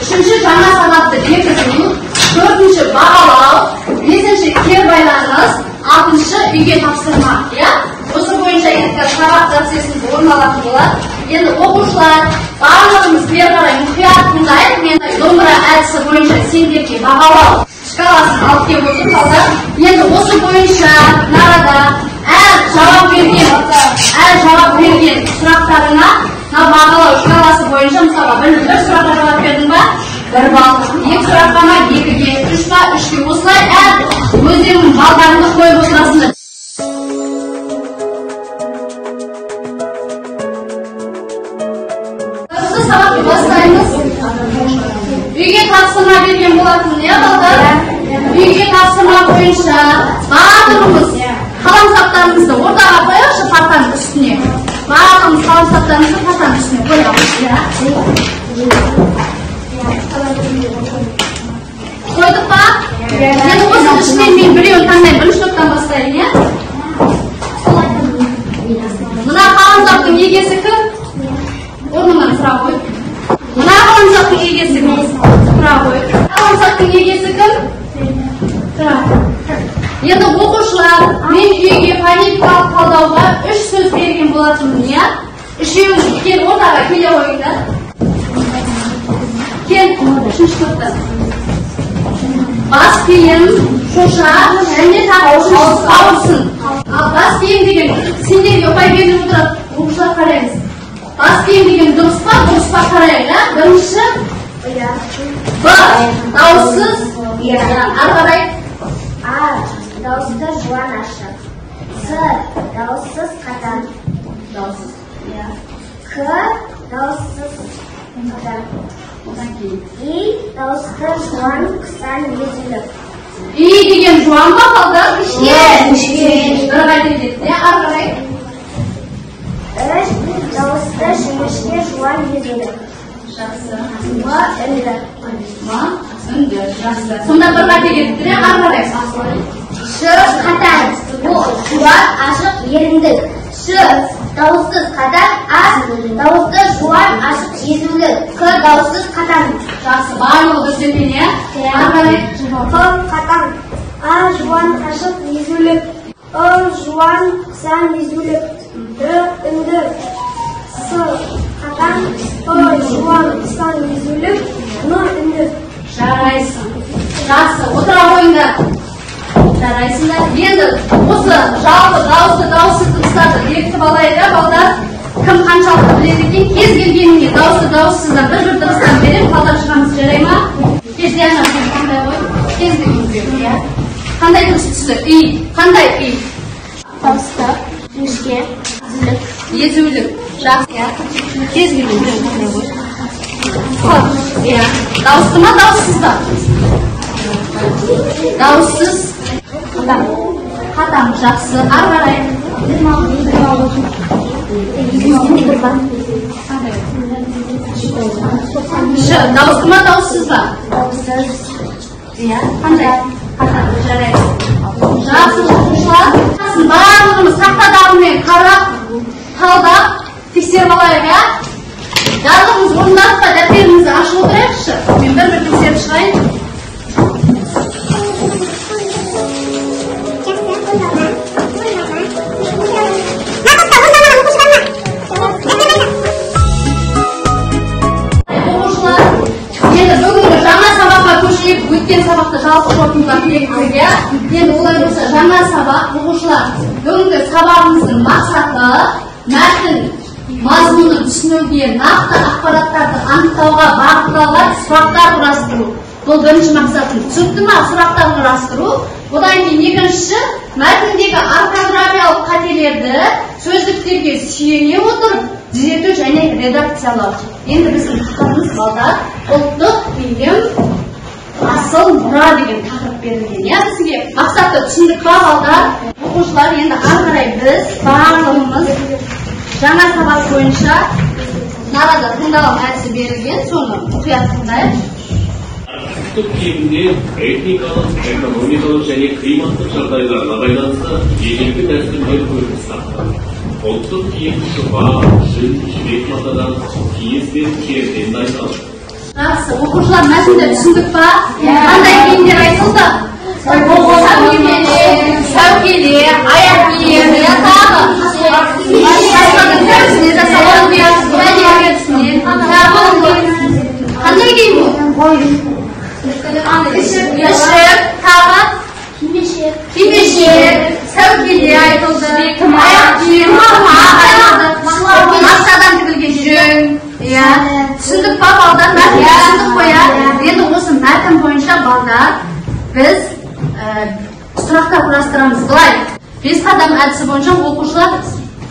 Üçüncü жаңа сабақты бекіту, төртінші бағалау, бесінші кері байланыс, алтыншы үйге тапсырма. Осы бойынша сабақ процесінде орын алатын болады. Енді оқушылар барлығымыз бері қарай мұқият тыңдайық. Мен домбыра әдісі бойынша сендерге бағалау шкаласын алып келіп отырмын. Енді осы бойынша нарада әр жауап берген сұрақтарына бағалау шкаласы бойынша мысалға бір сұраққа жауап бердің ба? 1 балл, 2 сұраққа ма 2-ге, 3 па 3-ге, осылай әр өздерінің балдарыңды қойып отырасыңдар. Осы сабақты бастаймыз. Үйге тапсырма берген болатын, балдар? Үйге тапсырма бойынша барлығымыз қаламсаптарымызды ортаға қойыңызшы партаның үстіне. Барлығымыз қаламсаптарымызды партаның үстіне қойамыз. Қойдық па? Енді осы ішінен мен біреуін таңдайын, бірінші топтан бастайын, Мына қаламсаптың егесі кім? Орнынан сұра қой. Мына қаламсаптың егесі кім? Сұра қой. Қаламсаптың егесі кім? Тұра. Енді оқушылар мен үйге фонетикалық талдауға 3 сөз берген болатынмын, Үшеуіңіз кел ортаға келе қойыңдар. Кел, үшінші топтан. Бас киім, шоша, және ауырсын. Ал бас киім деген сендерге ұпай беріп отырады, оқушылар қараймыз. Бас киім деген дұрыс па қарайық, Бірінші Б. Дауыссыз. Ары қарай. А. Дауысты жуан ашық. С. Дауыссыз қатан. Дауыссыз. К. Дауыссыз қатан. И. Дауысты жуан қыстан езіліп. И деген жуан ба қалды? Үшке. Бір қайтеді. Ары қарай. Үш. Дауысты жіңішке жуан езіліп. Жақсы. Ма. Үнді. Үнді. Жақсы. Сонда бір қайтеді. Ары қарай. Ш. Қатан. О. Жуан ашық еріндік. Ш. Дауыссыз қатан. А. Дауысты жуан ашық езулі. К. Дауыссыз қатан. Жақсы. Барлығы дұрыс екен, Ары қарай. Қ. Қатан. А. Жуан ашық езулі. Ы. Жуан қысан езулі. Д. Үнді. С. Қатан. Ы. Жуан қысан езулі. Н. Үнді. Жарайсың. Жақсы. Отыра қойыңдар. Жарайсыңдар. Енді осы жалпы дауысты дыбыстарды бекітіп алайық, балдар. Кім қаншалықты біледі екен? Кез келгеніне дауыссыздан бір дыбыстан берем, қалдар шығамыз, жарай ма? Диана, сен қандай қой? Кез келгеніне, Қандай дыбыс түсті? И. Қандай и? Дауысты, жіңішке, езулік. Жақсы. Кез келгеніне қандай қой? Дауысты ма, дауыссыз ба? Дауыссыз. Қатам. Жақсы. Ары қарай. Дауысты ма, дауыссыз ба? Дауыссыз. Қандай? Қатам. Жарайды. Жақсы оқушылар. Барлығымыз тақтадағымен қарап, талдап, тексеріп алайық, Барлығымыз орындадық па, дәптерімізді ашып отырайықшы. Мен бір тексеріп шығайын. Өткен сабақты жалпы қорытындылап келгенде, енді олай болса жаңа сабақ оқушылар бүгінгі сабағымыздың мақсаты мәтін мазмұнын түсінуге, нақты ақпараттарды анықтауға бағытталған сұрақтар құрастыру. Бұл бірінші мақсатым. Түсінікті ма? Сұрақтарын құрастыру. Одан кейін екінші, мәтіндегі орфографиялық қателерді сөздіктерге сүйене отырып түзету және редакциялау. Енді біздің тақырыбымыз балдар ұлттық киім асыл мұра деген тақырып берілген. Я бізге мақсатты түсіндік па балдар? Оқушылар енді ары қарай біз барлығымыз жаңа сабақ бойынша нарада тыңдалым әдісі берілген, соны мұқият тыңдайық. ұлттық киімде этникалық, экономикалық және климаттық жағдайларға байланысты ежелгі дәстүрлер көрініс тапты. Ұлттық киім шұға, жүн, жібек матадан, киіз бен терден дайындалды. Жақсы, оқушылар мәтінді түсіндік па? Қандай киімдер айтылды? Сәукеле, аяқ киімі, тағы. Қандай киім бұл? Ішік, тағы, кимешек, сәукеле айтылды, аяқ киім, масадан тігілген жүн. Түсіндік па балдар? Мәтін түсіндік қоя. Енді осы мәтін бойынша балдар біз сұрақтар құрастырамыз. Былай, 5 қадам әдісі бойынша оқушылар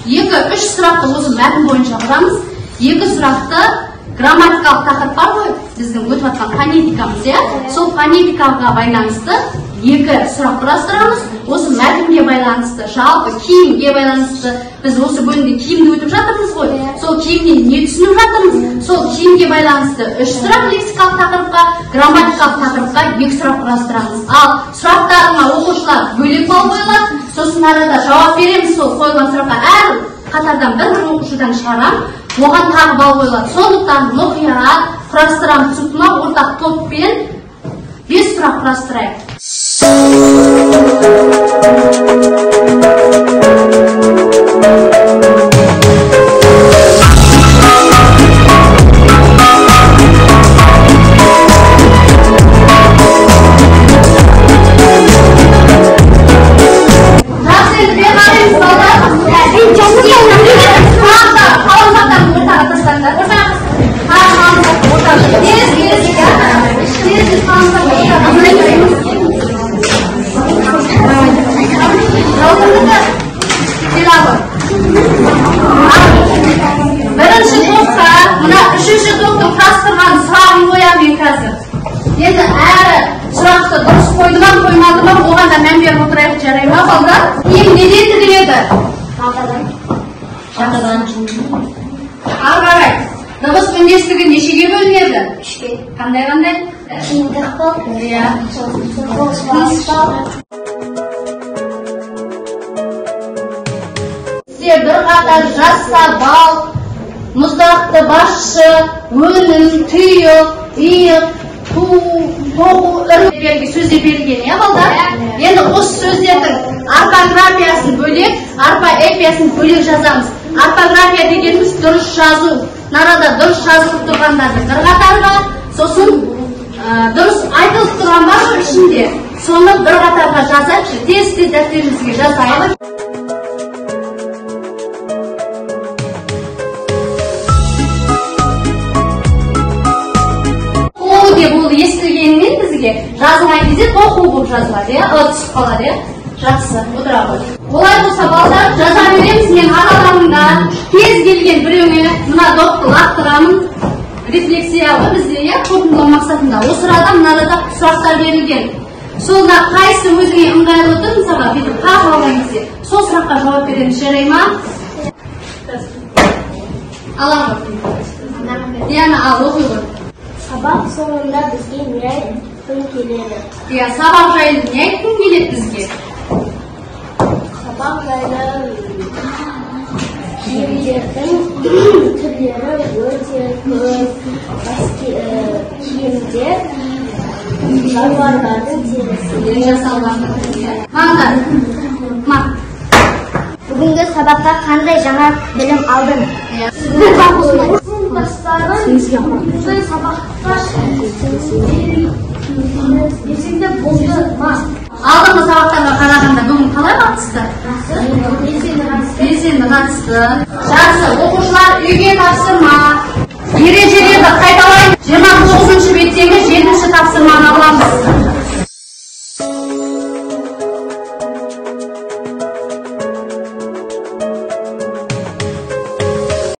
2-3 сұрақты осы мәтін бойынша құрамыз. 2 сұрақты грамматикалық тақырып бар ғой, біздің өтіп жатқан фонетикамыз, сол фонетикаға байланысты 2 сұрақ құрастырамыз. Осы мәтінге байланысты, жалпы киімге байланысты, біз осы бөлімде киімді өтіп жатырмыз ғой. Сол киімнен не түсініп жатырмыз? Сол киімге байланысты 3 сұрақ лексикалық тақырыпқа, грамматикалық тақырыпқа 2 сұрақ құрастырамыз. Ал сұрақтарына оқушылар бөлек балл қойылады, сосын арада жауап береміз. Сол қойылған сұраққа әр қатардан бір оқушыдан шығарам, оған тағы балл қойылады. Сондықтан мұқият құрастырамыз. Түсінікті ма? Ортақ топпен 5 сұрақ құрастырайық. Бірінші топқа, мына үшінші топтың құрастырған сұрағын қоямын қазір. Енді әрі сұрақты дұрыс қойды ма, қоймады ма, оған да мән беріп отырайық, жарай ма балдар? Киім неден тігіледі? Матадан. Ары қарай. Дыбыс үндестігі нешеге бөлінеді? 3-ке. Қандай? Қиындық бол. Иә. Бір қатар жаста бал, мұздақты басшы, өнім, тұйық, иық, тоғу, үрі сөзде берілген, балдар? Енді осы сөздердің орфографиясын бөлек, орфоэпиясын бөлек жазамыз. Орфография дегеніміз дұрыс жазу. Нарада дұрыс жазылып тұрғандарды бір қатарға, сосын дұрыс айтылып тұрған бар ішінде, соны бір қатарға жазайықшы, тез-тез дәптерімізге жазайық. Бұл естілгенмен бізге жазылған кезде тоқу болып жазылады, түсіп қалады, жақсы, отыра ғой. Олай болса балдар, жаза береміз, мен араларында кез келген біреуге мына допты лақтырамын, рефлексиялы бізде, қорытындылау мақсатында. Осы арада мынада сұрақтар берілген. Солда қайсы өзіңе ыңғайлы тұр, мысалға, бүйтіп қағып алған кезде, сол сұраққа жауап береміз, жарай ма? Аламын. Диана, ал, оқи ғой. Сабақ соңында бізге не айтқың келеді? Сабақ жайлы не айтқың келеді бізге? Сабақ жайлы киімдердің түрлері өте көп. Киімдер жануарлардың терісінен жасалған. Бүгінгі сабаққа қандай жаңа білім алдың? Бұл сабаққа белсенді болды ма? Алдыңғы сабақтарға қарағанда бүгін қалай қатысты? Белсенді қатысты. Жақсы, оқушылар үйге тапсырма. Ережелерді қайталайын. 29-ші беттегі 7-ші topşırmani alamiz.